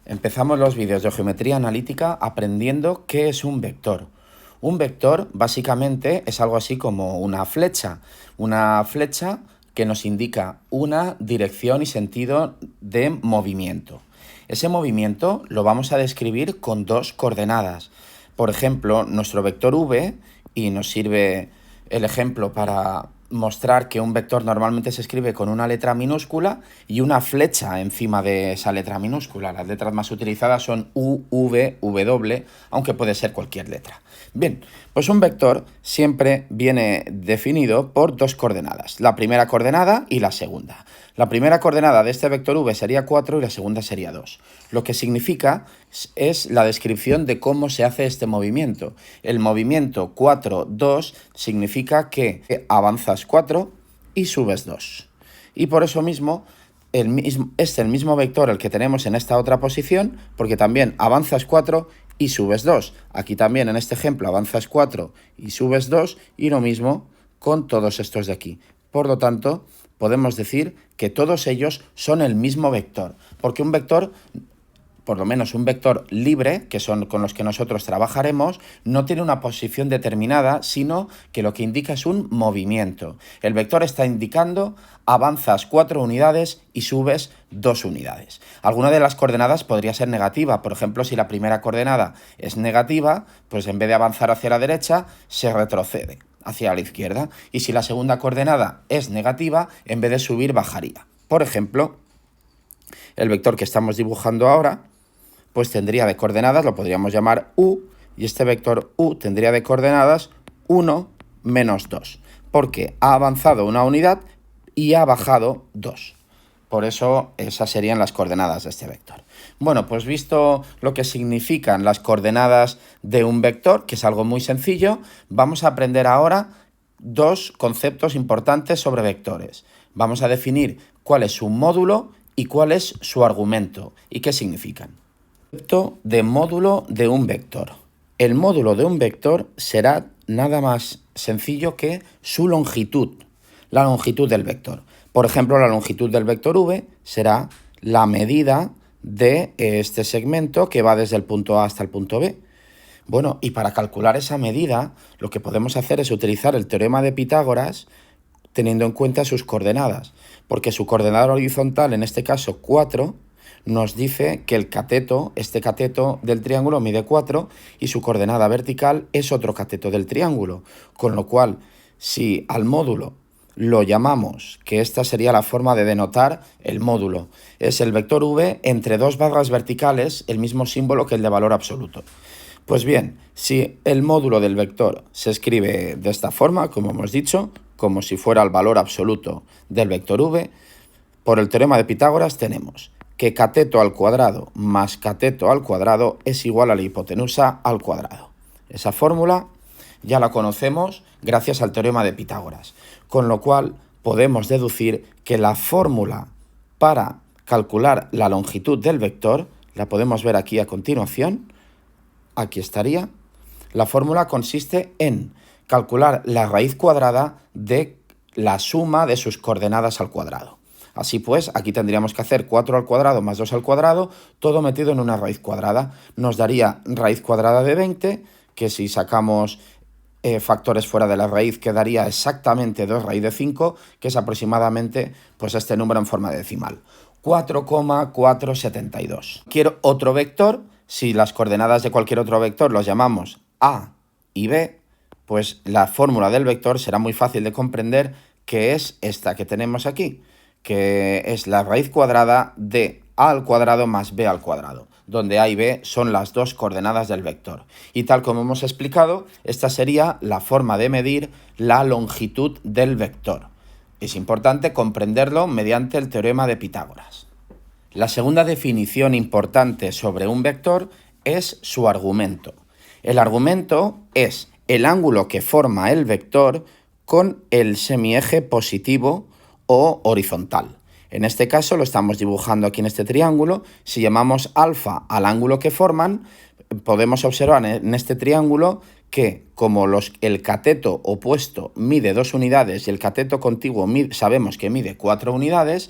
Empezamos los vídeos de geometría analítica aprendiendo qué es un vector. Un vector básicamente es algo así como una flecha que nos indica una dirección y sentido de movimiento. Ese movimiento lo vamos a describir con dos coordenadas. Por ejemplo, nuestro vector v, y nos sirve el ejemplo para mostrar que un vector normalmente se escribe con una letra minúscula y una flecha encima de esa letra minúscula. Las letras más utilizadas son U, V, W, aunque puede ser cualquier letra. Bien, pues un vector siempre viene definido por dos coordenadas, la primera coordenada y la segunda. La primera coordenada de este vector v sería 4 y la segunda sería 2. Lo que significa es la descripción de cómo se hace este movimiento. El movimiento 4, 2 significa que avanzas 4 y subes 2. Y por eso mismo es el mismo vector el que tenemos en esta otra posición, porque también avanzas 4 y subes 2. Aquí también en este ejemplo avanzas 4 y subes 2 y lo mismo con todos estos de aquí. Por lo tanto, podemos decir que todos ellos son el mismo vector, porque un vector, por lo menos un vector libre, que son con los que nosotros trabajaremos, no tiene una posición determinada, sino que lo que indica es un movimiento. El vector está indicando avanzas 4 unidades y subes 2 unidades. Alguna de las coordenadas podría ser negativa. Por ejemplo, si la primera coordenada es negativa, pues en vez de avanzar hacia la derecha, se retrocede hacia la izquierda. Y si la segunda coordenada es negativa, en vez de subir, bajaría. Por ejemplo, el vector que estamos dibujando ahora, pues tendría de coordenadas, lo podríamos llamar U, y este vector U tendría de coordenadas 1, menos 2, porque ha avanzado una unidad y ha bajado 2. Por eso esas serían las coordenadas de este vector. Bueno, pues visto lo que significan las coordenadas de un vector, que es algo muy sencillo, vamos a aprender ahora dos conceptos importantes sobre vectores. Vamos a definir cuál es su módulo y cuál es su argumento y qué significan. Concepto de módulo de un vector. El módulo de un vector será nada más sencillo que su longitud, la longitud del vector. Por ejemplo, la longitud del vector v será la medida de este segmento que va desde el punto A hasta el punto B. Bueno, y para calcular esa medida, lo que podemos hacer es utilizar el teorema de Pitágoras teniendo en cuenta sus coordenadas, porque su coordenada horizontal, en este caso 4, nos dice que el cateto, este cateto del triángulo mide 4 y su coordenada vertical es otro cateto del triángulo, con lo cual, si al módulo lo llamamos, que esta sería la forma de denotar el módulo, es el vector v entre dos barras verticales, el mismo símbolo que el de valor absoluto. Pues bien, si el módulo del vector se escribe de esta forma, como hemos dicho, como si fuera el valor absoluto del vector v, por el teorema de Pitágoras tenemos que cateto al cuadrado más cateto al cuadrado es igual a la hipotenusa al cuadrado. Esa fórmula ya la conocemos gracias al teorema de Pitágoras, con lo cual podemos deducir que la fórmula para calcular la longitud del vector, la podemos ver aquí a continuación, aquí estaría. La fórmula consiste en calcular la raíz cuadrada de la suma de sus coordenadas al cuadrado. Así pues, aquí tendríamos que hacer 4 al cuadrado más 2 al cuadrado, todo metido en una raíz cuadrada. Nos daría raíz cuadrada de 20, que si sacamos factores fuera de la raíz quedaría exactamente 2 raíz de 5, que es aproximadamente pues este número en forma decimal. 4,472. Quiero otro vector. Si las coordenadas de cualquier otro vector los llamamos A y B, pues la fórmula del vector será muy fácil de comprender, que es esta que tenemos aquí, que es la raíz cuadrada de a al cuadrado más b al cuadrado, donde a y b son las dos coordenadas del vector. Y tal como hemos explicado, esta sería la forma de medir la longitud del vector. Es importante comprenderlo mediante el teorema de Pitágoras. La segunda definición importante sobre un vector es su argumento. El argumento es el ángulo que forma el vector con el semieje positivo o horizontal. En este caso lo estamos dibujando aquí en este triángulo. Si llamamos alfa al ángulo que forman, podemos observar en este triángulo que como el cateto opuesto mide 2 unidades y el cateto contiguo sabemos que mide 4 unidades,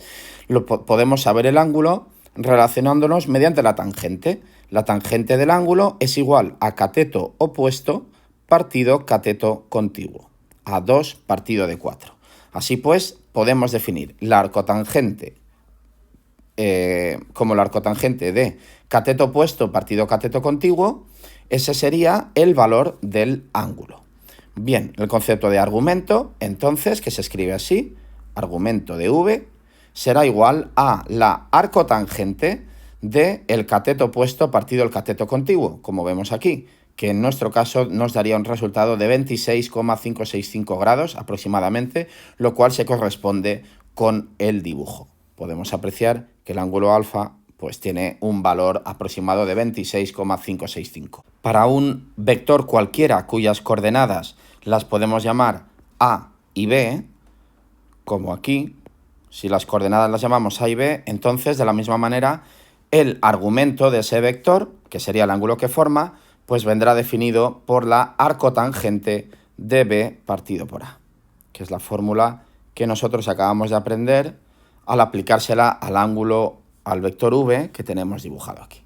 podemos saber el ángulo relacionándonos mediante la tangente. La tangente del ángulo es igual a cateto opuesto partido cateto contiguo, a 2 partido de 4. Así pues, podemos definir la arcotangente como la arcotangente de cateto opuesto partido cateto contiguo. Ese sería el valor del ángulo. Bien, el concepto de argumento, entonces, que se escribe así, argumento de V, será igual a la arcotangente del cateto opuesto partido el cateto contiguo, como vemos aquí, que en nuestro caso nos daría un resultado de 26,565 grados aproximadamente, lo cual se corresponde con el dibujo. Podemos apreciar que el ángulo alfa pues tiene un valor aproximado de 26,565. Para un vector cualquiera cuyas coordenadas las podemos llamar A y B, como aquí, si las coordenadas las llamamos A y B, entonces de la misma manera el argumento de ese vector, que sería el ángulo que forma, pues vendrá definido por la arcotangente de B partido por A, que es la fórmula que nosotros acabamos de aprender al aplicársela al ángulo, al vector V que tenemos dibujado aquí.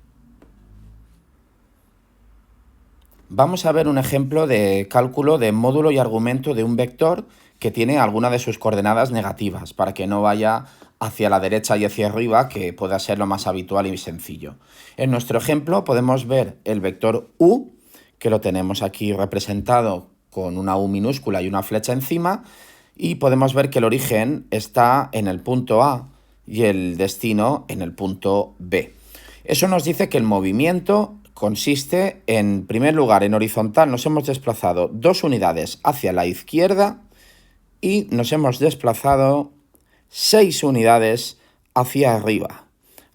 Vamos a ver un ejemplo de cálculo de módulo y argumento de un vector que tiene alguna de sus coordenadas negativas, para que no vaya hacia la derecha y hacia arriba, que pueda ser lo más habitual y sencillo. En nuestro ejemplo podemos ver el vector U, que lo tenemos aquí representado con una U minúscula y una flecha encima, y podemos ver que el origen está en el punto A y el destino en el punto B. Eso nos dice que el movimiento consiste, en primer lugar, en horizontal nos hemos desplazado 2 unidades hacia la izquierda y nos hemos desplazado 6 unidades hacia arriba.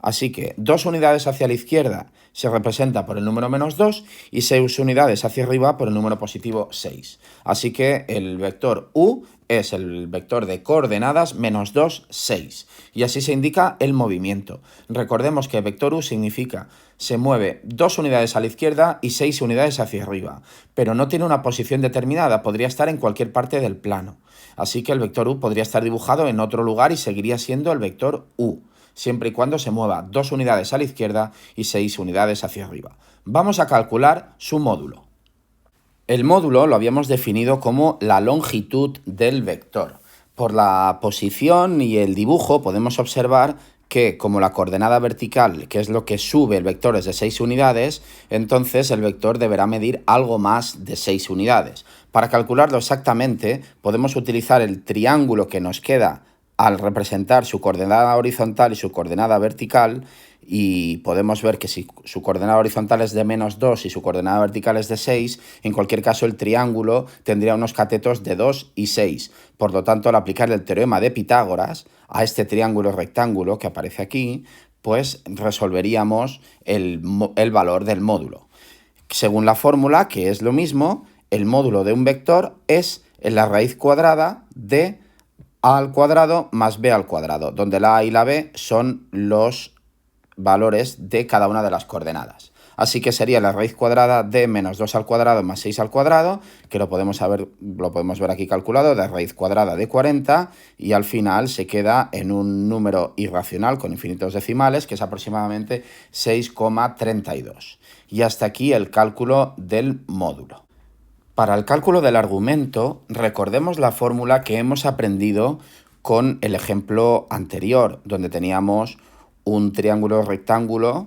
Así que 2 unidades hacia la izquierda se representa por el número -2 y 6 unidades hacia arriba por el número positivo 6. Así que el vector U es el vector de coordenadas -2, 6. Y así se indica el movimiento. Recordemos que el vector U significa se mueve 2 unidades a la izquierda y 6 unidades hacia arriba, pero no tiene una posición determinada, podría estar en cualquier parte del plano. Así que el vector U podría estar dibujado en otro lugar y seguiría siendo el vector U, siempre y cuando se mueva 2 unidades a la izquierda y 6 unidades hacia arriba. Vamos a calcular su módulo. El módulo lo habíamos definido como la longitud del vector. Por la posición y el dibujo podemos observar que como la coordenada vertical, que es lo que sube el vector, es de 6 unidades, entonces el vector deberá medir algo más de 6 unidades. Para calcularlo exactamente, podemos utilizar el triángulo que nos queda al representar su coordenada horizontal y su coordenada vertical, y podemos ver que si su coordenada horizontal es de -2 y su coordenada vertical es de 6, en cualquier caso el triángulo tendría unos catetos de 2 y 6. Por lo tanto, al aplicar el teorema de Pitágoras a este triángulo rectángulo que aparece aquí, pues resolveríamos el valor del módulo. Según la fórmula, que es lo mismo, el módulo de un vector es la raíz cuadrada de a al cuadrado más b al cuadrado, donde la a y la b son los valores de cada una de las coordenadas. Así que sería la raíz cuadrada de -2 al cuadrado más 6 al cuadrado, que lo podemos ver aquí calculado, de raíz cuadrada de 40, y al final se queda en un número irracional con infinitos decimales, que es aproximadamente 6,32. Y hasta aquí el cálculo del módulo. Para el cálculo del argumento, recordemos la fórmula que hemos aprendido con el ejemplo anterior, donde teníamos un triángulo rectángulo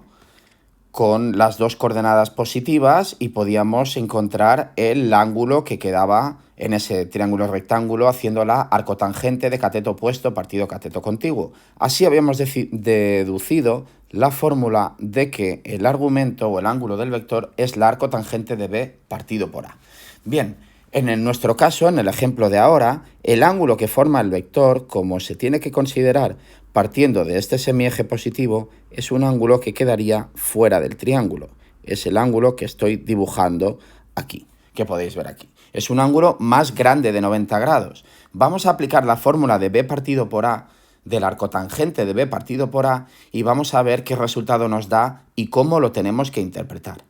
con las dos coordenadas positivas y podíamos encontrar el ángulo que quedaba en ese triángulo rectángulo haciendo la arcotangente de cateto opuesto partido cateto contiguo. Así habíamos deducido la fórmula de que el argumento o el ángulo del vector es la arcotangente de B partido por A. Bien, en nuestro caso, en el ejemplo de ahora, el ángulo que forma el vector, como se tiene que considerar partiendo de este semieje positivo, es un ángulo que quedaría fuera del triángulo. Es el ángulo que estoy dibujando aquí, que podéis ver aquí. Es un ángulo más grande de 90 grados. Vamos a aplicar la fórmula de B partido por A, del arcotangente de B partido por A, y vamos a ver qué resultado nos da y cómo lo tenemos que interpretar.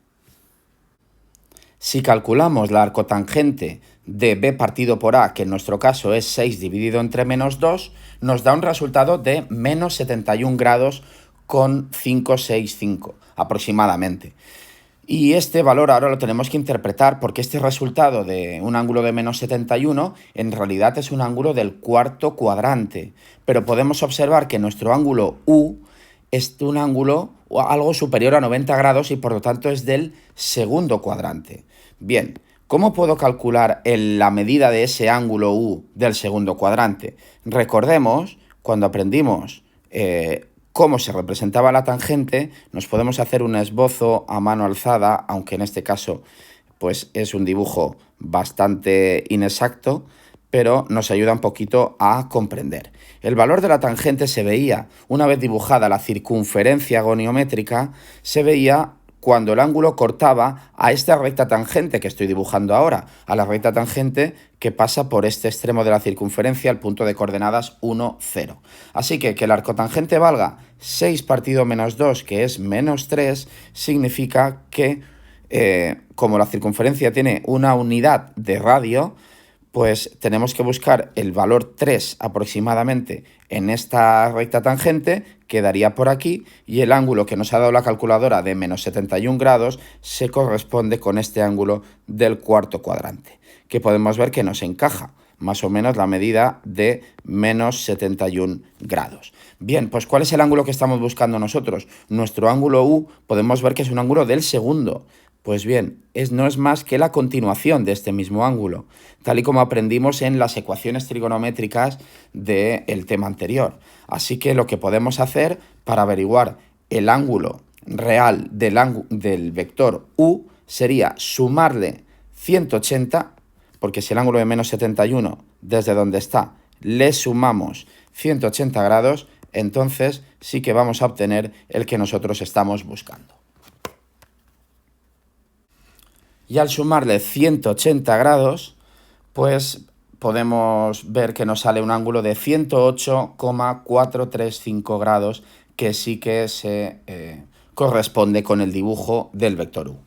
Si calculamos la arcotangente de B partido por A, que en nuestro caso es 6 dividido entre -2, nos da un resultado de -71 grados 0,565 aproximadamente. Y este valor ahora lo tenemos que interpretar porque este resultado de un ángulo de menos 71 en realidad es un ángulo del cuarto cuadrante. Pero podemos observar que nuestro ángulo U es un ángulo algo superior a 90 grados y por lo tanto es del segundo cuadrante. Bien, ¿cómo puedo calcular la medida de ese ángulo U del segundo cuadrante? Recordemos, cuando aprendimos cómo se representaba la tangente, nos podemos hacer un esbozo a mano alzada, aunque en este caso pues es un dibujo bastante inexacto, pero nos ayuda un poquito a comprender. El valor de la tangente se veía, una vez dibujada la circunferencia goniométrica, se veía cuando el ángulo cortaba a esta recta tangente que estoy dibujando ahora, a la recta tangente que pasa por este extremo de la circunferencia, al punto de coordenadas 1, 0. Así que el arcotangente valga 6 partido menos 2, que es menos 3, significa que como la circunferencia tiene una unidad de radio, pues tenemos que buscar el valor 3 aproximadamente en esta recta tangente, quedaría por aquí, y el ángulo que nos ha dado la calculadora de menos 71 grados se corresponde con este ángulo del cuarto cuadrante, que podemos ver que nos encaja más o menos la medida de menos 71 grados. Bien, pues ¿cuál es el ángulo que estamos buscando nosotros? Nuestro ángulo U podemos ver que es un ángulo del segundo. Pues bien, no es más que la continuación de este mismo ángulo, tal y como aprendimos en las ecuaciones trigonométricas del tema anterior. Así que lo que podemos hacer para averiguar el ángulo real del vector U sería sumarle 180, porque si el ángulo de menos 71 desde donde está le sumamos 180 grados, entonces sí que vamos a obtener el que nosotros estamos buscando. Y al sumarle 180 grados, pues podemos ver que nos sale un ángulo de 108,435 grados, que sí que se corresponde con el dibujo del vector U.